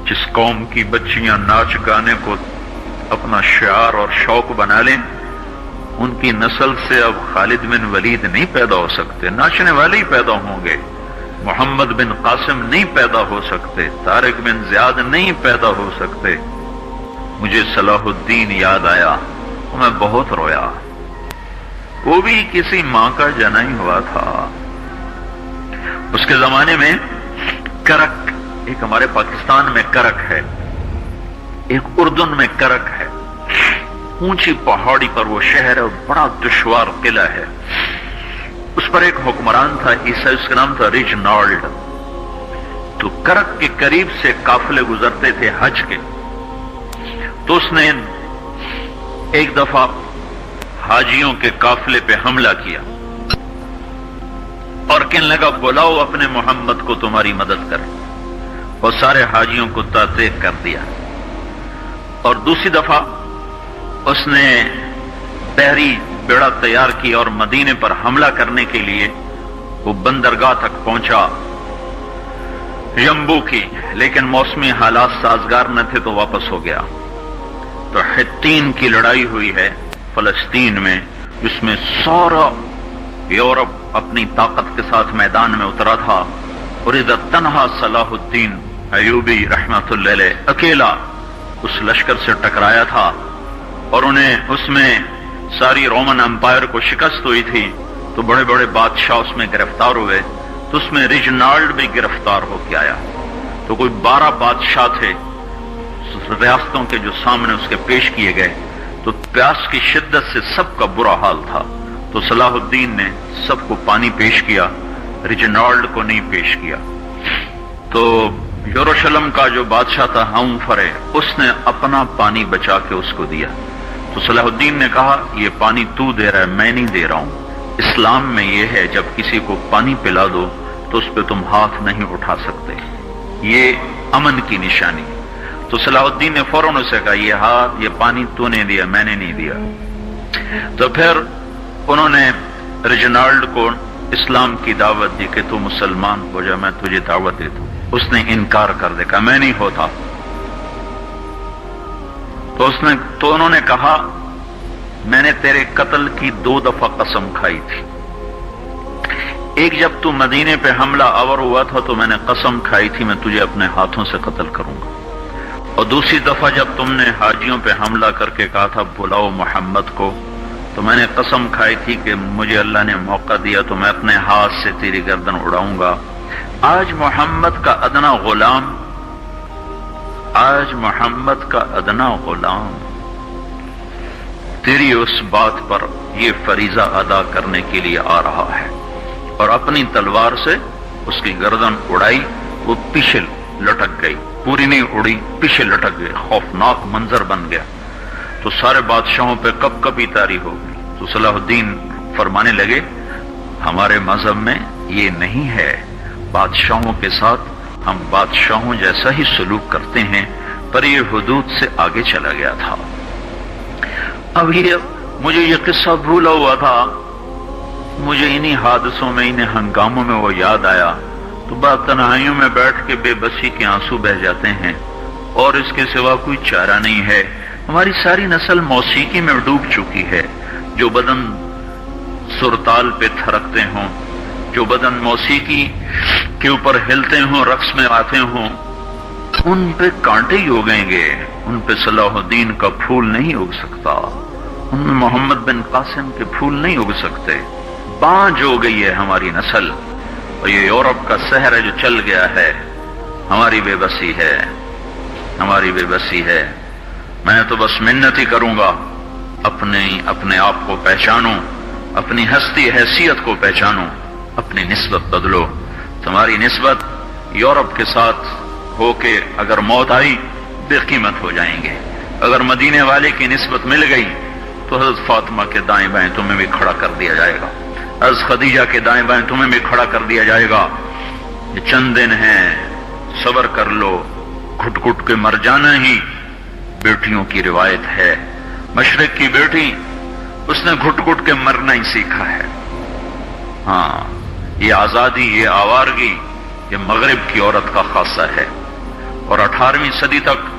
جس قوم کی بچیاں ناچ گانے کو اپنا شعار اور شوق بنا لیں، ان کی نسل سے اب خالد بن ولید نہیں پیدا ہو سکتے، ناچنے والے ہی پیدا ہوں گے۔ محمد بن قاسم نہیں پیدا ہو سکتے، طارق بن زیاد نہیں پیدا ہو سکتے۔ مجھے صلاح الدین یاد آیا، میں بہت رویا۔ وہ بھی کسی ماں کا جنا ہی ہوا تھا۔ اس کے زمانے میں کرک، ایک ہمارے پاکستان میں کرک ہے، ایک اردن میں کرک ہے، اونچی پہاڑی پر وہ شہر ہے اور بڑا دشوار قلعہ ہے۔ اس پر ایک حکمران تھا عیسائی، اس کا نام تھا ریجنالڈ۔ تو کرک کے قریب سے قافلے گزرتے تھے حج کے، تو اس نے ایک دفعہ حاجیوں کے قافلے پہ حملہ کیا اور کہنے لگا بلاؤ اپنے محمد کو تمہاری مدد کرے، اور سارے حاجیوں کو تعطیق کر دیا۔ اور دوسری دفعہ اس نے بحری بیڑا تیار کی اور مدینے پر حملہ کرنے کے لیے وہ بندرگاہ تک پہنچا یمبو کی، لیکن موسمی حالات سازگار نہ تھے تو واپس ہو گیا۔ تو حطین کی لڑائی ہوئی ہے فلسطین میں، جس میں سارا یورپ اپنی طاقت کے ساتھ میدان میں اترا تھا، اور ادھر تنہا صلاح الدین ایوبی رحمت اللہ علیہ اکیلا اس لشکر سے ٹکرایا تھا، اور انہیں اس میں ساری رومن امپائر کو شکست ہوئی تھی۔ تو بڑے بڑے بادشاہ اس میں گرفتار ہوئے، تو اس میں ریجنالڈ بھی گرفتار ہو کے آیا۔ تو کوئی 12 بادشاہ تھے ریاستوں کے جو سامنے اس کے پیش کیے گئے، تو پیاس کی شدت سے سب کا برا حال تھا۔ تو صلاح الدین نے سب کو پانی پیش کیا، ریجنالڈ کو نہیں پیش کیا۔ تو یروشلم کا جو بادشاہ تھا ہمفرے، اس نے اپنا پانی بچا کے اس کو دیا۔ تو صلاح الدین نے کہا یہ پانی تو دے رہا ہے، میں نہیں دے رہا ہوں۔ اسلام میں یہ ہے جب کسی کو پانی پلا دو تو اس پہ تم ہاتھ نہیں اٹھا سکتے، یہ امن کی نشانی۔ تو صلاح الدین نے فوراً اسے کہا یہ پانی تو نے دیا، میں نے نہیں دیا۔ تو پھر انہوں نے ریجنالڈ کو اسلام کی دعوت دی کہ تو مسلمان ہو جا، میں تجھے دعوت دیتا ہوں۔ اس نے انکار کر دیا، کہا میں نہیں ہوتا۔ تو انہوں نے کہا میں نے تیرے قتل کی 2 دفعہ قسم کھائی تھی۔ ایک جب تو مدینے پہ حملہ آور ہوا تھا تو میں نے قسم کھائی تھی میں تجھے اپنے ہاتھوں سے قتل کروں گا، اور دوسری دفعہ جب تم نے حاجیوں پہ حملہ کر کے کہا تھا بلاؤ محمد کو، تو میں نے قسم کھائی تھی کہ مجھے اللہ نے موقع دیا تو میں اپنے ہاتھ سے تیری گردن اڑاؤں گا۔ آج محمد کا ادنا غلام تیری اس بات پر یہ فریضہ ادا کرنے کے لیے آ رہا ہے، اور اپنی تلوار سے اس کی گردن اڑائی، وہ پیچھے لٹک گئی، پوری نہیں اڑی، پیچھے لٹک گئی، خوفناک منظر بن گیا۔ تو سارے بادشاہوں پہ کب کبھی طاری ہو گئی۔ تو صلاح الدین فرمانے لگے ہمارے مذہب میں یہ نہیں ہے، بادشاہوں کے ساتھ ہم بادشاہوں جیسا ہی سلوک کرتے ہیں، پر یہ حدود سے آگے چلا گیا تھا۔ اب مجھے یہ قصہ بھولا ہوا تھا، مجھے انہی حادثوں میں، انہی ہنگاموں میں وہ یاد آیا، تو بعد تنہائیوں میں بیٹھ کے بے بسی کے آنسو بہہ جاتے ہیں، اور اس کے سوا کوئی چارہ نہیں ہے۔ ہماری ساری نسل موسیقی میں ڈوب چکی ہے، جو بدن سرتال پہ تھرکتے ہوں، جو بدن موسیقی کے اوپر ہلتے ہوں، رقص میں آتے ہوں، ان پہ کانٹے ہی اگیں گے، ان پہ صلاح الدین کا پھول نہیں اگ سکتا، ان میں محمد بن قاسم کے پھول نہیں اگ سکتے۔ بانجھ ہو گئی ہے ہماری نسل، اور یہ یورپ کا سحر ہے جو چل گیا ہے، ہماری بے بسی ہے، ہماری بے بسی ہے۔ میں تو بس منت ہی کروں گا اپنے آپ کو پہچانو، اپنی ہستی حیثیت کو پہچانو، اپنی نسبت بدلو۔ تمہاری نسبت یورپ کے ساتھ ہو کے اگر موت آئی بے قیمت ہو جائیں گے، اگر مدینے والے کی نسبت مل گئی تو حضرت فاطمہ کے دائیں بائیں تمہیں بھی کھڑا کر دیا جائے گا، حضرت خدیجہ کے دائیں بائیں تمہیں بھی کھڑا کر دیا جائے گا۔ یہ چند دن ہیں، صبر کر لو، گھٹ گھٹ کے مر جانا ہی بیٹیوں کی روایت ہے۔ مشرق کی بیٹی اس نے گھٹ گھٹ کے مرنا ہی سیکھا ہے۔ ہاں، یہ آزادی، یہ آوارگی، یہ مغرب کی عورت کا خاصہ ہے۔ اور 18ویں صدی تک